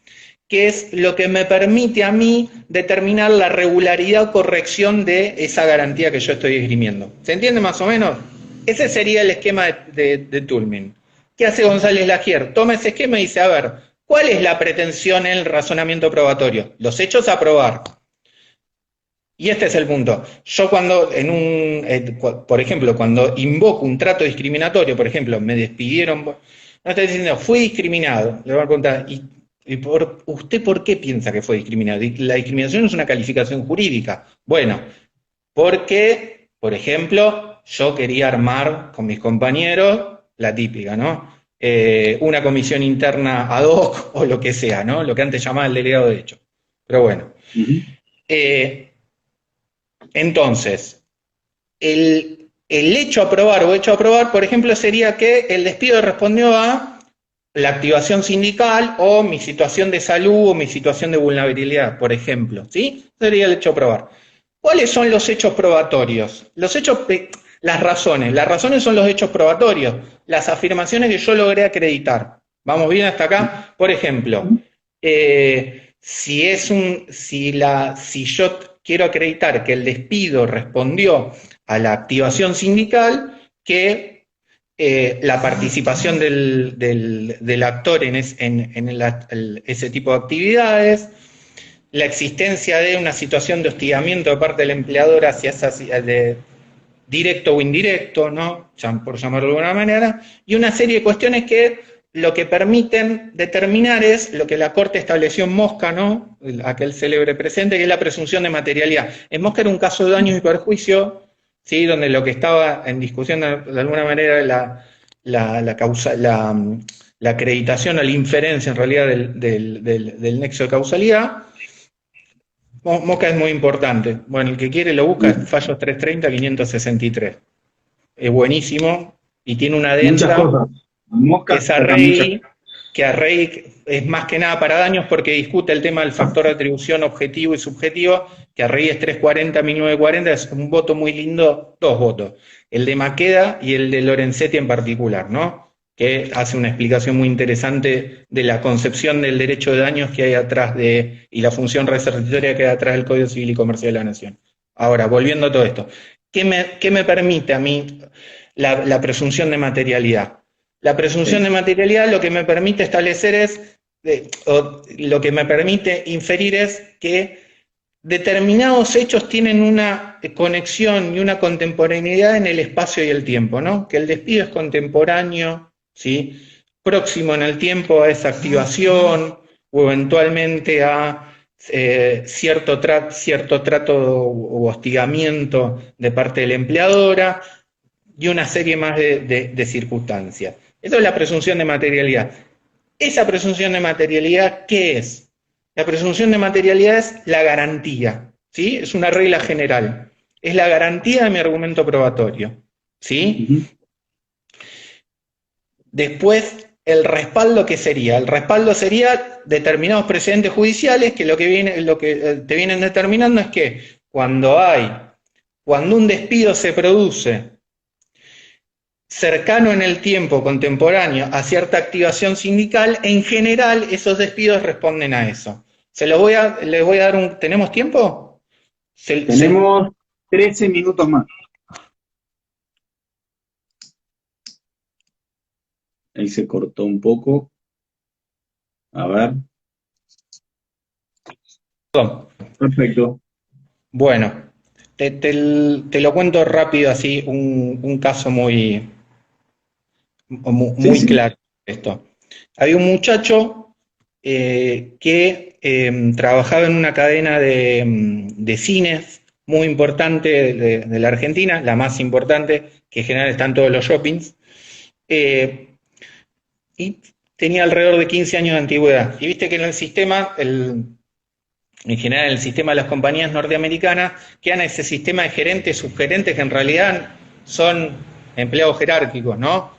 que es lo que me permite a mí determinar la regularidad o corrección de esa garantía que yo estoy esgrimiendo. ¿Se entiende más o menos? Ese sería el esquema de Toulmin. ¿Qué hace González Lagier? Toma ese esquema y dice, a ver, ¿cuál es la pretensión en el razonamiento probatorio? Los hechos a probar. Y este es el punto. Yo cuando, por ejemplo, cuando invoco un trato discriminatorio, por ejemplo, me despidieron, no estoy diciendo, fui discriminado. Le voy a preguntar, ¿usted por qué piensa que fue discriminado? La discriminación es una calificación jurídica. Bueno, porque, por ejemplo, yo quería armar con mis compañeros, la típica, ¿no? Una comisión interna ad hoc o lo que sea, ¿no? Lo que antes llamaba el delegado de hecho. Pero bueno. Entonces, el hecho a probar o hecho a probar, por ejemplo, sería que el despido respondió a la activación sindical o mi situación de salud o mi situación de vulnerabilidad, por ejemplo, ¿sí? Sería el hecho a probar. ¿Cuáles son los hechos probatorios? Las razones son los hechos probatorios, las afirmaciones que yo logré acreditar. ¿Vamos bien hasta acá? Por ejemplo, si yo quiero acreditar que el despido respondió a la activación sindical, que la participación del actor en ese tipo de actividades, la existencia de una situación de hostigamiento de parte del empleador hacia directo o indirecto, ¿no? Por llamarlo de alguna manera, y una serie de cuestiones que lo que permiten determinar es lo que la Corte estableció en Mosca, ¿no? Aquel célebre presente, que es la presunción de materialidad. En Mosca era un caso de daños y perjuicio, ¿sí? Donde lo que estaba en discusión de alguna manera la acreditación o la inferencia en realidad del nexo de causalidad. Mosca es muy importante. Bueno, el que quiere lo busca, fallos 330-563. Es buenísimo y tiene una adenda. Que Arrey es más que nada para daños porque discute el tema del factor de atribución objetivo y subjetivo, que Arrey es 340-1940, es un voto muy lindo, 2 votos. El de Maqueda y el de Lorenzetti en particular, ¿no? Que hace una explicación muy interesante de la concepción del derecho de daños que hay atrás y la función resarcitoria que hay atrás del Código Civil y Comercial de la Nación. Ahora, volviendo a todo esto, ¿qué me permite a mí la presunción de materialidad? La presunción de materialidad lo que me permite establecer lo que me permite inferir es que determinados hechos tienen una conexión y una contemporaneidad en el espacio y el tiempo, ¿no? Que el despido es contemporáneo, ¿sí? Próximo en el tiempo a esa activación o eventualmente a cierto trato o hostigamiento de parte de la empleadora y una serie más de circunstancias. Eso es la presunción de materialidad. ¿Esa presunción de materialidad qué es? La presunción de materialidad es la garantía, ¿sí? Es una regla general. es la garantía de mi argumento probatorio, ¿sí? Ujú. Después, el respaldo, ¿qué sería? El respaldo sería determinados precedentes judiciales que lo que te vienen determinando es que cuando un despido se produce cercano en el tiempo, contemporáneo, a cierta activación sindical, en general esos despidos responden a eso. Les voy a dar ¿tenemos tiempo? Tenemos 13 minutos más. Ahí se cortó un poco. A ver. Perfecto. Bueno, te lo cuento rápido así, un caso muy Sí. claro esto. Había un muchacho que trabajaba en una cadena de cines muy importante de la Argentina, la más importante, que en general está en todos los shoppings, y tenía alrededor de 15 años de antigüedad. Y viste que en el sistema, en general el sistema de las compañías norteamericanas, quedan ese sistema de gerentes, subgerentes, que en realidad son empleados jerárquicos, ¿no?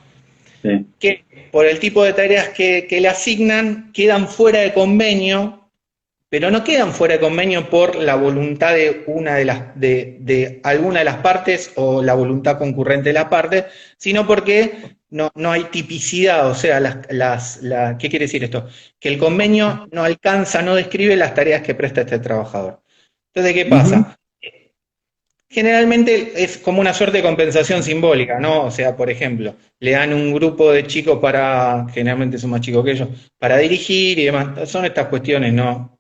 Sí. Que por el tipo de tareas que le asignan, quedan fuera de convenio, pero no quedan fuera de convenio por la voluntad de alguna de las partes o la voluntad concurrente de las partes, sino porque no hay tipicidad, o sea, ¿qué quiere decir esto? Que el convenio no alcanza, no describe las tareas que presta este trabajador. Entonces, ¿qué pasa? Generalmente es como una suerte de compensación simbólica, ¿no? O sea, por ejemplo, le dan un grupo de chicos generalmente son más chicos que ellos, para dirigir y demás. Son estas cuestiones, ¿no?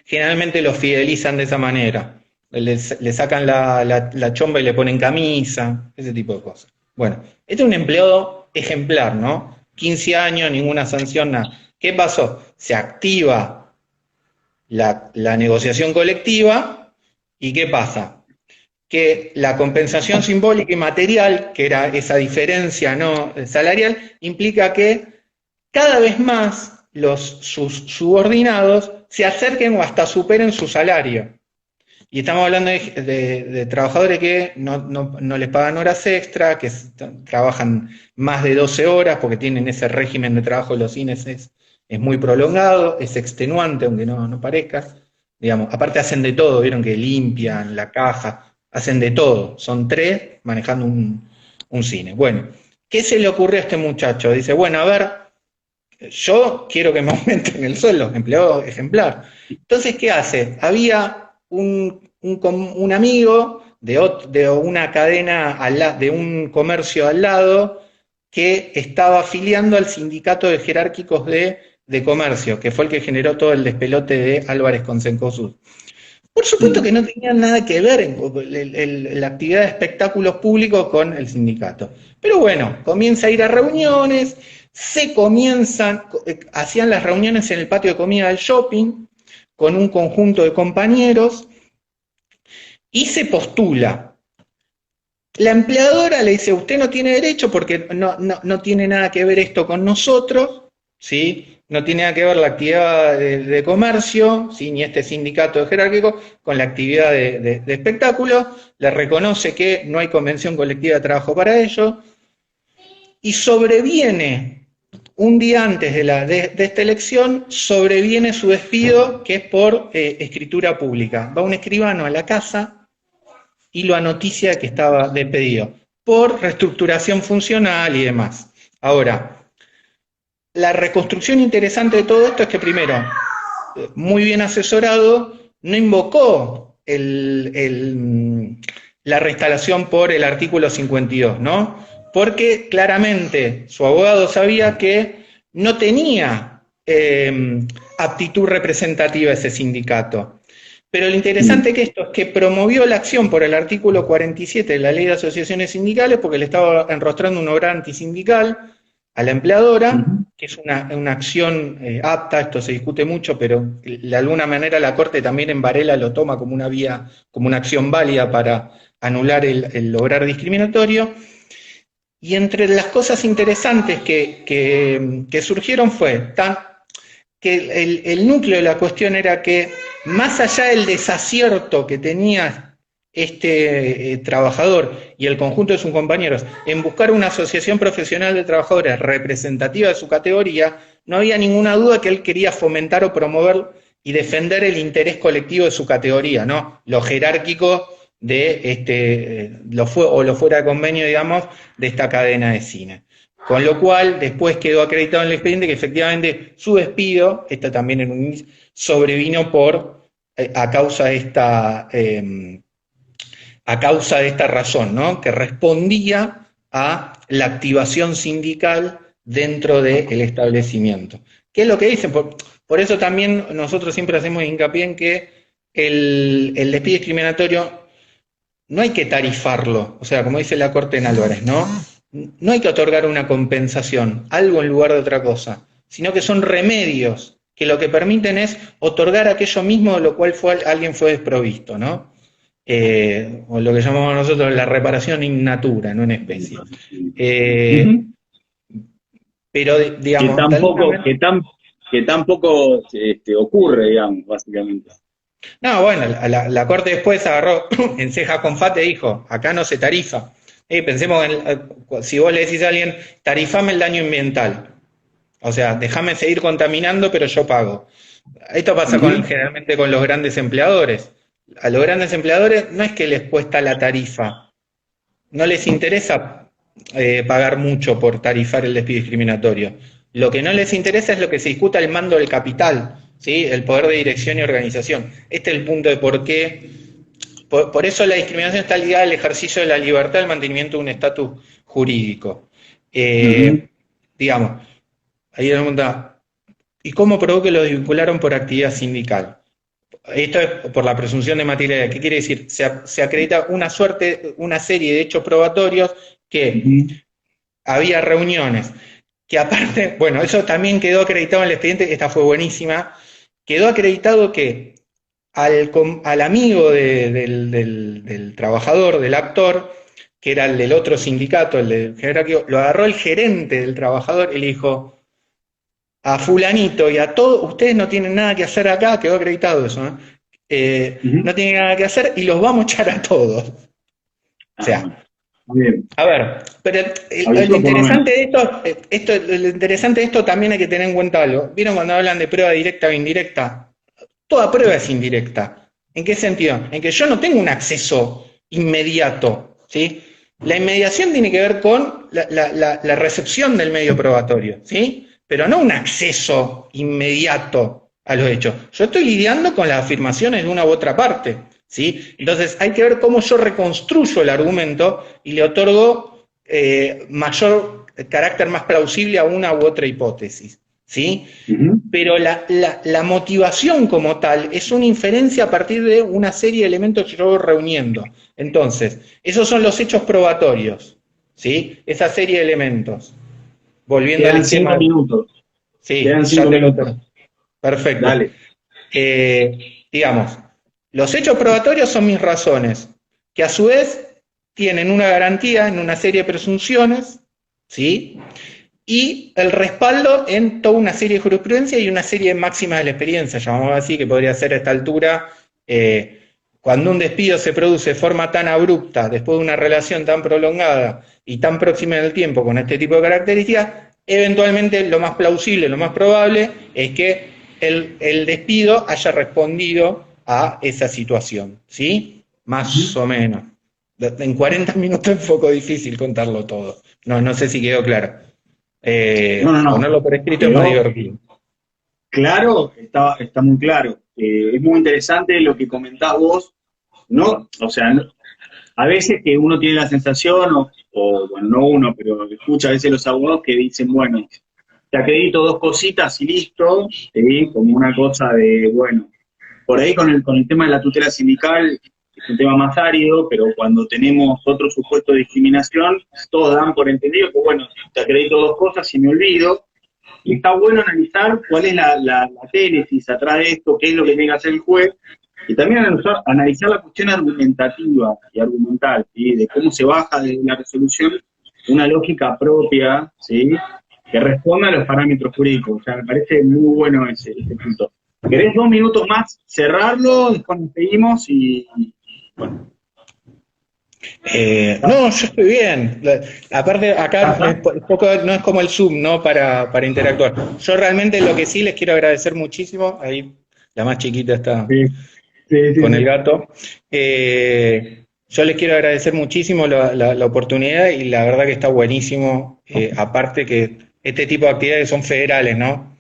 Generalmente los fidelizan de esa manera. Le sacan la chomba y le ponen camisa, ese tipo de cosas. Bueno, este es un empleado ejemplar, ¿no? 15 años, ninguna sanción, nada. ¿Qué pasó? Se activa la negociación colectiva y ¿qué pasa? Que la compensación simbólica y material, que era esa diferencia no salarial, implica que cada vez más sus subordinados se acerquen o hasta superen su salario. Y estamos hablando de trabajadores que no les pagan horas extra, que trabajan más de 12 horas porque tienen ese régimen de trabajo de los cines, es muy prolongado, es extenuante, aunque no parezca. Digamos, aparte hacen de todo, vieron que limpian la caja, hacen de todo. Son 3 manejando un cine. Bueno, ¿qué se le ocurrió a este muchacho? Dice, bueno, a ver, yo quiero que me aumenten el sueldo, empleado ejemplar. Entonces, ¿qué hace? Había un amigo de una cadena, de un comercio al lado, que estaba afiliando al sindicato de jerárquicos de comercio, que fue el que generó todo el despelote de Álvarez con Cencosud. Por supuesto que no tenían nada que ver en la actividad de espectáculos públicos con el sindicato. Pero bueno, comienza a ir a reuniones, hacían las reuniones en el patio de comida del shopping, con un conjunto de compañeros, y se postula. La empleadora le dice, usted no tiene derecho porque no tiene nada que ver esto con nosotros, ¿sí? No tiene nada que ver la actividad de comercio, ¿sí? Ni este sindicato de jerárquico, con la actividad de espectáculo. Le reconoce que no hay convención colectiva de trabajo para ello. Y sobreviene, un día antes de esta elección, sobreviene su despido, que es por escritura pública. Va un escribano a la casa y lo anoticia que estaba despedido por reestructuración funcional y demás. Ahora, la reconstrucción interesante de todo esto es que primero, muy bien asesorado, no invocó la reinstalación por el artículo 52, ¿no? Porque claramente su abogado sabía que no tenía aptitud representativa ese sindicato. Pero lo interesante que esto es que promovió la acción por el artículo 47 de la Ley de Asociaciones Sindicales porque le estaba enrostrando una obra antisindical a la empleadora, que es una acción apta, esto se discute mucho, pero de alguna manera la Corte también en Varela lo toma como una vía, como una acción válida para anular el lograr discriminatorio. Y entre las cosas interesantes que surgieron fue que el núcleo de la cuestión era que, más allá del desacierto que tenía este trabajador y el conjunto de sus compañeros en buscar una asociación profesional de trabajadores representativa de su categoría, no había ninguna duda que él quería fomentar o promover y defender el interés colectivo de su categoría, ¿no? Lo jerárquico de lo fuera de convenio, digamos, de esta cadena de cine. Con lo cual, después quedó acreditado en el expediente que efectivamente su despido, esto también en un sobrevino a causa de esta razón, ¿no? Que respondía a la activación sindical dentro del establecimiento. ¿Qué es lo que dicen? Por eso también nosotros siempre hacemos hincapié en que el despido discriminatorio no hay que tarifarlo, o sea, como dice la Corte en Álvarez, ¿no? No hay que otorgar una compensación, algo en lugar de otra cosa, sino que son remedios que lo que permiten es otorgar aquello mismo de lo cual alguien fue desprovisto, ¿no? O lo que llamamos nosotros la reparación in natura, no en especie. Pero, digamos... Que tampoco ocurre, digamos, básicamente. No, bueno, la Corte después agarró en ceja con fate y dijo, acá no se tarifa. Pensemos si vos le decís a alguien, tarifame el daño ambiental. O sea, déjame seguir contaminando, pero yo pago. Esto pasa generalmente con los grandes empleadores. A los grandes empleadores no es que les cuesta la tarifa, no les interesa pagar mucho por tarifar el despido discriminatorio. Lo que no les interesa es lo que se discuta el mando del capital, ¿sí? El poder de dirección y organización. Este es el punto de por qué. Por eso la discriminación está ligada al ejercicio de la libertad, al mantenimiento de un estatus jurídico. Digamos, ahí la pregunta, ¿y cómo probó que lo desvincularon por actividad sindical? Esto es por la presunción de materialidad. ¿Qué quiere decir? Se acredita una serie de hechos probatorios que había reuniones, que aparte, bueno, eso también quedó acreditado en el expediente, esta fue buenísima, quedó acreditado que al amigo del trabajador, del actor, que era el del otro sindicato, el del jerárquico, lo agarró el gerente del trabajador y le dijo, a fulanito y a todos, ustedes no tienen nada que hacer acá, quedó acreditado eso, ¿no? No tienen nada que hacer y los vamos a echar a todos. O sea, a ver, pero lo interesante de esto también hay que tener en cuenta algo. ¿Vieron cuando hablan de prueba directa o indirecta? Toda prueba es indirecta. ¿En qué sentido? En que yo no tengo un acceso inmediato, ¿sí? La inmediación tiene que ver con la recepción del medio probatorio, ¿sí? Pero no un acceso inmediato a los hechos. Yo estoy lidiando con las afirmaciones de una u otra parte, ¿sí? Entonces hay que ver cómo yo reconstruyo el argumento y le otorgo mayor carácter más plausible a una u otra hipótesis, ¿sí? Pero la motivación como tal es una inferencia a partir de una serie de elementos que yo voy reuniendo. Entonces, esos son los hechos probatorios, ¿sí? Esa serie de elementos. Volviendo al tema. 5 minutos. Sí, quedan 5 minutos. Perfecto. Dale. Digamos, los hechos probatorios son mis razones, que a su vez tienen una garantía en una serie de presunciones, ¿sí? Y el respaldo en toda una serie de jurisprudencia y una serie de máximas de la experiencia, llamamos así, que podría ser a esta altura, cuando un despido se produce de forma tan abrupta, después de una relación tan prolongada y tan próxima en el tiempo con este tipo de características, eventualmente lo más plausible, lo más probable es que el despido haya respondido a esa situación, ¿sí? Más o menos. En 40 minutos es un poco difícil contarlo todo. No sé si quedó claro. No. Ponerlo por escrito es más divertido. Claro, está muy claro. Es muy interesante lo que comentás vos, ¿no? O sea, a veces que uno tiene la sensación, bueno, no uno, pero escucha a veces los abogados que dicen, bueno, te acredito 2 cositas y listo, ¿sí? Como una cosa de, bueno, por ahí con el tema de la tutela sindical es un tema más árido, pero cuando tenemos otro supuesto de discriminación, todos dan por entendido que, bueno, te acredito 2 cosas y me olvido. Y está bueno analizar cuál es la ténesis atrás de esto, qué es lo que tiene que hacer el juez, y también analizar la cuestión argumentativa y argumental, ¿sí? De cómo se baja de la resolución una lógica propia, ¿sí? Que responda a los parámetros jurídicos. O sea, me parece muy bueno ese punto. ¿Querés 2 minutos más cerrarlo? Después nos seguimos y bueno. No, yo estoy bien. Aparte, acá no es como el Zoom, ¿no? Para interactuar. Yo realmente lo que sí les quiero agradecer muchísimo, ahí la más chiquita está Sí, sí, con sí. el gato. Yo les quiero agradecer muchísimo la oportunidad y la verdad que está buenísimo. Aparte que este tipo de actividades son federales, ¿no?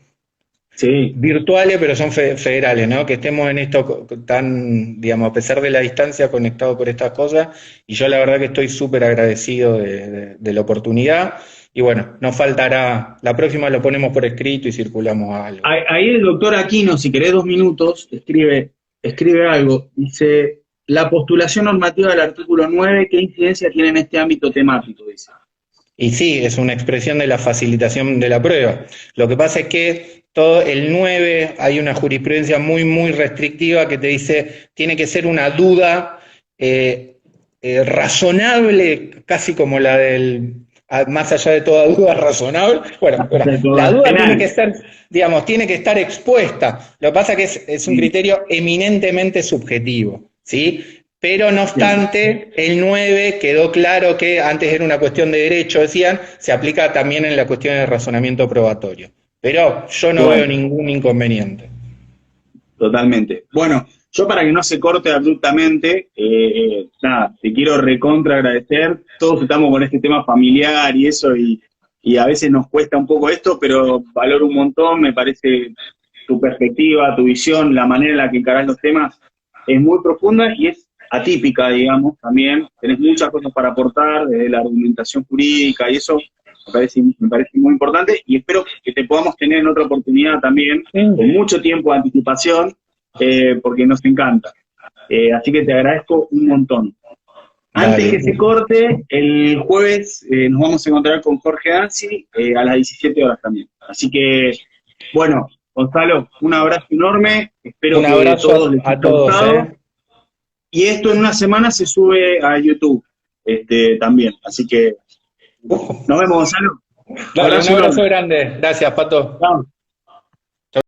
Sí, Virtuales, pero son federales, ¿no? Que estemos en esto tan, digamos, a pesar de la distancia, conectados por estas cosas, y yo la verdad que estoy súper agradecido de la oportunidad, y bueno, nos faltará, la próxima lo ponemos por escrito y circulamos algo. ahí el doctor Aquino, si querés 2 minutos, escribe algo. Dice, la postulación normativa del artículo 9, ¿qué incidencia tiene en este ámbito temático? Dice. Y sí, es una expresión de la facilitación de la prueba. Lo que pasa es que todo el 9 hay una jurisprudencia muy, muy restrictiva que te dice, tiene que ser una duda razonable, casi como la del, más allá de toda duda razonable. Bueno, la duda tiene que ser, digamos, tiene que estar expuesta. Lo que pasa es que es un criterio eminentemente subjetivo, ¿sí? Pero no obstante, el 9 quedó claro que antes era una cuestión de derecho, decían, se aplica también en la cuestión de razonamiento probatorio. Pero yo no veo ningún inconveniente. Totalmente. Bueno, yo para que no se corte abruptamente, nada, te quiero recontra agradecer. Todos estamos con este tema familiar y eso, y a veces nos cuesta un poco esto, pero valoro un montón, me parece tu perspectiva, tu visión, la manera en la que encarás los temas es muy profunda y es atípica, digamos, también. Tenés muchas cosas para aportar, desde la argumentación jurídica y eso me parece muy importante y espero que te podamos tener en otra oportunidad también, con mucho tiempo de anticipación, porque nos encanta. Así que te agradezco un montón. Antes que se corte, el jueves nos vamos a encontrar con Jorge Anzi a las 17 horas también. Así que, bueno, Gonzalo, un abrazo enorme. Espero un abrazo que todos les a todos. Y esto en una semana se sube a YouTube también. Así que nos vemos, Gonzalo. Dale, un abrazo grande. Gracias, Pato. Chao.